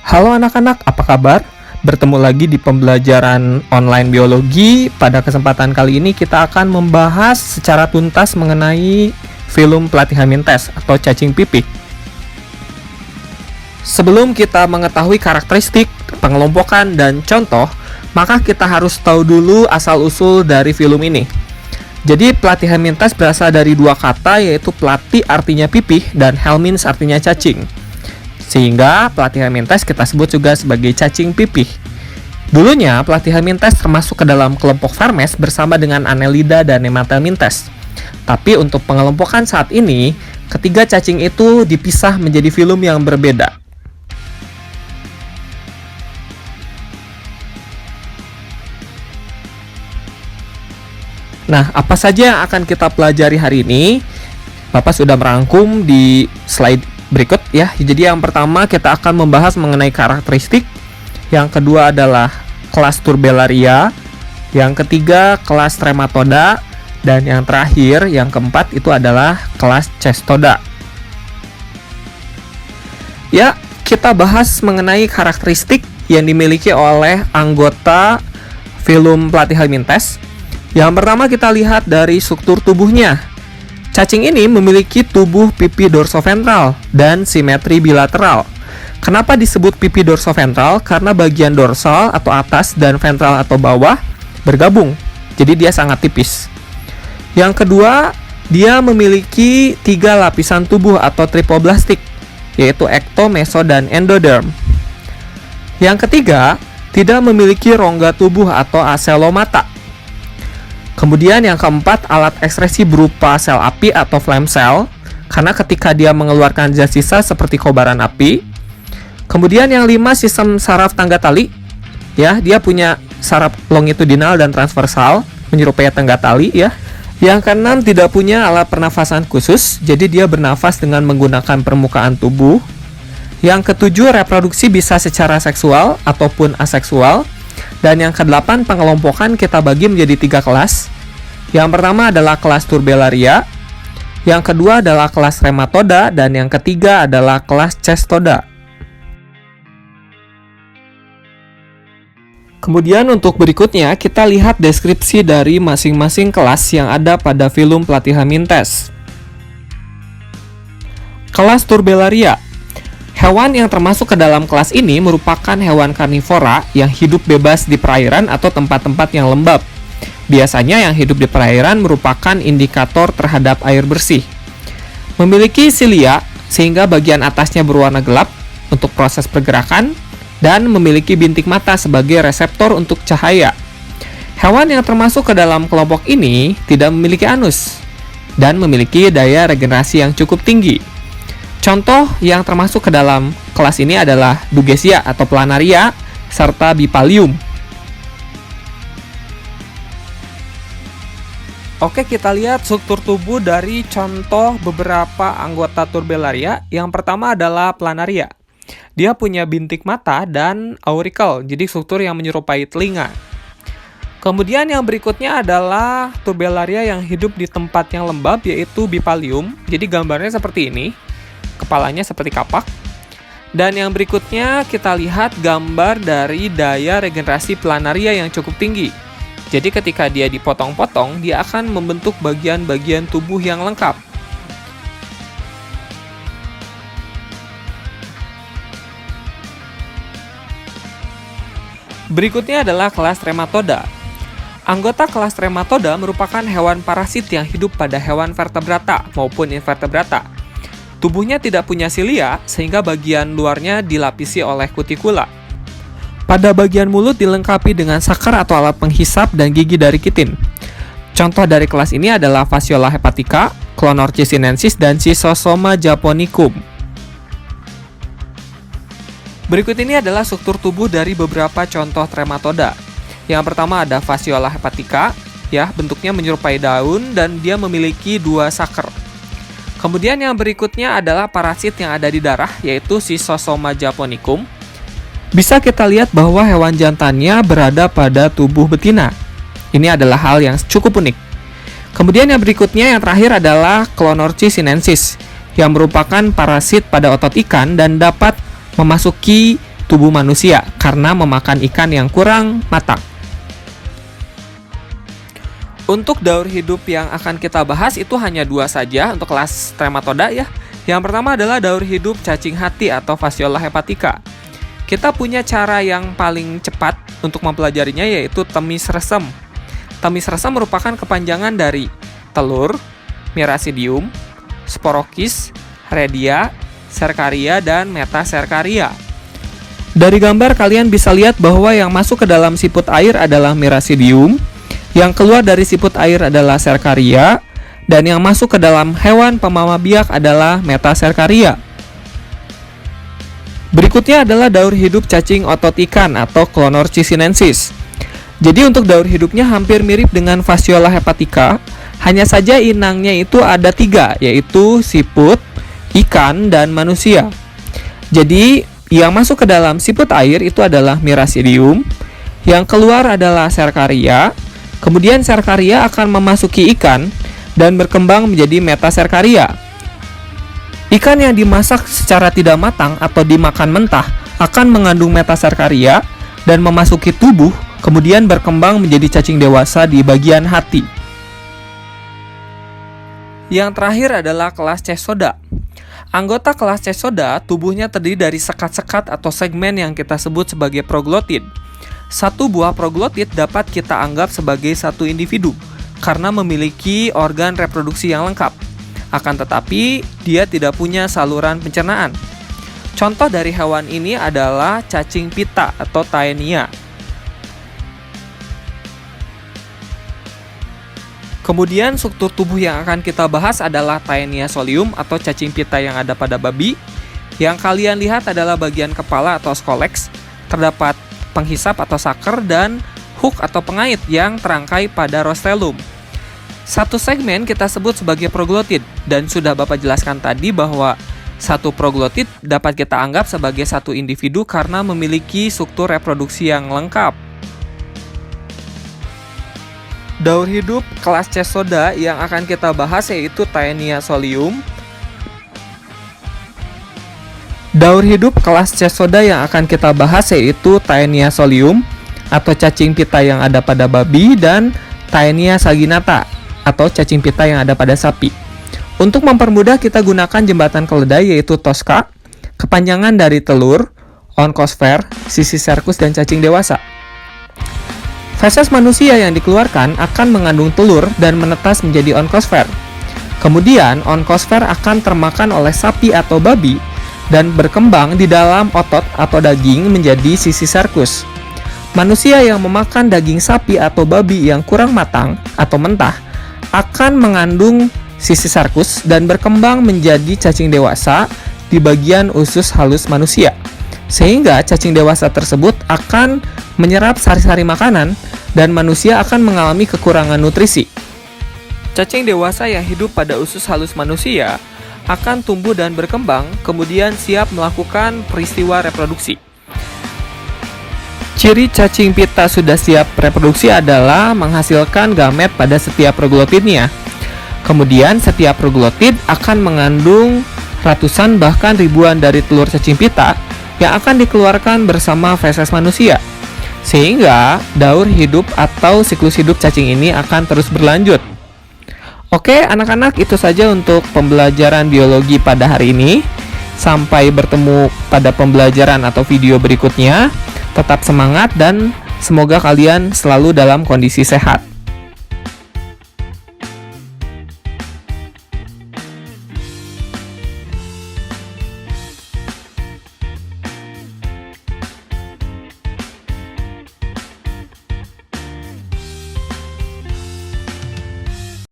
Halo anak-anak, apa kabar? Bertemu lagi di pembelajaran online biologi. Pada kesempatan kali ini kita akan membahas secara tuntas mengenai filum Platyhelminthes atau cacing pipih. Sebelum kita mengetahui karakteristik, pengelompokan, dan contoh, maka kita harus tahu dulu asal-usul dari filum ini. Jadi Platyhelminthes berasal dari dua kata, yaitu platy artinya pipih dan helminths artinya cacing. Sehingga Platyhelminthes kita sebut juga sebagai cacing pipih. Dulunya Platyhelminthes termasuk ke dalam kelompok Vermes bersama dengan Annelida dan Nemathelminthes. Tapi untuk pengelompokan saat ini, ketiga cacing itu dipisah menjadi filum yang berbeda. Nah, apa saja yang akan kita pelajari hari ini? Bapak sudah merangkum di slide berikut ya. Jadi yang pertama kita akan membahas mengenai karakteristik. Yang kedua adalah kelas Turbellaria. Yang ketiga kelas Trematoda. Dan yang terakhir, yang keempat itu adalah kelas Cestoda. Ya, kita bahas mengenai karakteristik yang dimiliki oleh anggota filum Platyhelminthes. Yang pertama kita lihat dari struktur tubuhnya. Cacing ini memiliki tubuh pipi dorsoventral dan simetri bilateral. Kenapa disebut pipi dorsoventral? Karena bagian dorsal atau atas dan ventral atau bawah bergabung. Jadi dia sangat tipis. Yang kedua, dia memiliki 3 lapisan tubuh atau tripoblastik, yaitu ekto, meso, dan endoderm. Yang ketiga, tidak memiliki rongga tubuh atau acelomata. Kemudian yang keempat, alat ekskresi berupa sel api atau flame cell, karena ketika dia mengeluarkan zat sisa seperti kobaran api. Kemudian yang 5, sistem saraf tangga tali. Ya, dia punya saraf longitudinal dan transversal, menyerupai tangga tali ya. Yang keenam, tidak punya alat pernafasan khusus, jadi dia bernafas dengan menggunakan permukaan tubuh. Yang ketujuh, reproduksi bisa secara seksual ataupun aseksual. Dan yang kedelapan, pengelompokan kita bagi menjadi 3 kelas. Yang pertama adalah kelas Turbellaria, yang kedua adalah kelas Trematoda, dan yang ketiga adalah kelas Cestoda. Kemudian untuk berikutnya, kita lihat deskripsi dari masing-masing kelas yang ada pada filum Platyhelminthes. Kelas Turbellaria. Hewan yang termasuk ke dalam kelas ini merupakan hewan karnivora yang hidup bebas di perairan atau tempat-tempat yang lembab. Biasanya yang hidup di perairan merupakan indikator terhadap air bersih. Memiliki silia sehingga bagian atasnya berwarna gelap untuk proses pergerakan dan memiliki bintik mata sebagai reseptor untuk cahaya. Hewan yang termasuk ke dalam kelompok ini tidak memiliki anus dan memiliki daya regenerasi yang cukup tinggi. Contoh yang termasuk ke dalam kelas ini adalah Dugesia atau Planaria serta Bipalium. Oke, kita lihat struktur tubuh dari contoh beberapa anggota Turbellaria. Yang pertama adalah Planaria. Dia punya bintik mata dan auricle, jadi struktur yang menyerupai telinga. Kemudian yang berikutnya adalah Turbellaria yang hidup di tempat yang lembab, yaitu Bipalium. Jadi gambarnya seperti ini. Kepalanya seperti kapak. Dan yang berikutnya kita lihat gambar dari daya regenerasi Planaria yang cukup tinggi. Jadi ketika dia dipotong-potong, dia akan membentuk bagian-bagian tubuh yang lengkap. Berikutnya adalah kelas Trematoda. Anggota kelas Trematoda merupakan hewan parasit yang hidup pada hewan vertebrata maupun invertebrata. Tubuhnya tidak punya silia, sehingga bagian luarnya dilapisi oleh kutikula. Pada bagian mulut dilengkapi dengan sakar atau alat penghisap dan gigi dari kitin. Contoh dari kelas ini adalah Fasciola hepatica, Clonorchis sinensis, dan Schistosoma japonicum. Berikut ini adalah struktur tubuh dari beberapa contoh Trematoda. Yang pertama ada Fasciola hepatica, ya, bentuknya menyerupai daun dan dia memiliki 2 sakar. Kemudian yang berikutnya adalah parasit yang ada di darah, yaitu Schistosoma japonicum. Bisa kita lihat bahwa hewan jantannya berada pada tubuh betina. Ini adalah hal yang cukup unik. Kemudian yang berikutnya, yang terakhir adalah Clonorchis sinensis, yang merupakan parasit pada otot ikan dan dapat memasuki tubuh manusia karena memakan ikan yang kurang matang. Untuk daur hidup yang akan kita bahas itu hanya 2 saja untuk kelas Trematoda ya. Yang pertama adalah daur hidup cacing hati atau Phaseola hepatica. Kita punya cara yang paling cepat untuk mempelajarinya yaitu temis resem. Temis resem merupakan kepanjangan dari telur, Miracidium, Sporokis, Redia, Cercaria, dan Metacercaria. Dari gambar kalian bisa lihat bahwa yang masuk ke dalam siput air adalah Miracidium, yang keluar dari siput air adalah Cercaria, dan yang masuk ke dalam hewan pemama biak adalah Metacercaria. Berikutnya adalah daur hidup cacing otot ikan atau Clonorchis sinensis. Jadi untuk daur hidupnya hampir mirip dengan Phaseola hepatica, hanya saja inangnya itu ada 3, yaitu siput, ikan, dan manusia. Jadi yang masuk ke dalam siput air itu adalah Miracidium, yang keluar adalah Cercaria. Kemudian Cercaria akan memasuki ikan dan berkembang menjadi Metacercaria. Ikan yang dimasak secara tidak matang atau dimakan mentah akan mengandung Metacercaria dan memasuki tubuh, kemudian berkembang menjadi cacing dewasa di bagian hati. Yang terakhir adalah kelas Cesoda. Anggota kelas Cesoda tubuhnya terdiri dari sekat-sekat atau segmen yang kita sebut sebagai proglotid. Satu buah proglotid dapat kita anggap sebagai satu individu karena memiliki organ reproduksi yang lengkap. Akan tetapi, dia tidak punya saluran pencernaan. Contoh dari hewan ini adalah cacing pita atau Taenia. Kemudian struktur tubuh yang akan kita bahas adalah Taenia solium atau cacing pita yang ada pada babi. Yang kalian lihat adalah bagian kepala atau scolex, terdapat penghisap atau saker, dan hook atau pengait yang terangkai pada rostellum. Satu segmen kita sebut sebagai proglotid, dan sudah Bapak jelaskan tadi bahwa satu proglotid dapat kita anggap sebagai satu individu karena memiliki struktur reproduksi yang lengkap. Daur hidup kelas Cesoda yang akan kita bahas yaitu Taenia solium. Daur hidup kelas Cesoda yang akan kita bahas yaitu Taenia solium atau cacing pita yang ada pada babi dan Taenia saginata atau cacing pita yang ada pada sapi. Untuk mempermudah kita gunakan jembatan keledai yaitu Tosca, kepanjangan dari telur, onkosfer, sisi serkus, dan cacing dewasa. Feses manusia yang dikeluarkan akan mengandung telur dan menetas menjadi onkosfer. Kemudian onkosfer akan termakan oleh sapi atau babi dan berkembang di dalam otot atau daging menjadi sisi serkus. Manusia yang memakan daging sapi atau babi yang kurang matang atau mentah akan mengandung sisi serkus dan berkembang menjadi cacing dewasa di bagian usus halus manusia. Sehingga cacing dewasa tersebut akan menyerap sari-sari makanan dan manusia akan mengalami kekurangan nutrisi. Cacing dewasa yang hidup pada usus halus manusia akan tumbuh dan berkembang, kemudian siap melakukan peristiwa reproduksi. Ciri cacing pita sudah siap reproduksi adalah menghasilkan gamet pada setiap proglotidnya. Kemudian setiap proglotid akan mengandung ratusan bahkan ribuan dari telur cacing pita yang akan dikeluarkan bersama feses manusia. Sehingga daur hidup atau siklus hidup cacing ini akan terus berlanjut. Oke, anak-anak, itu saja untuk pembelajaran biologi pada hari ini. Sampai bertemu pada pembelajaran atau video berikutnya. Tetap semangat dan semoga kalian selalu dalam kondisi sehat.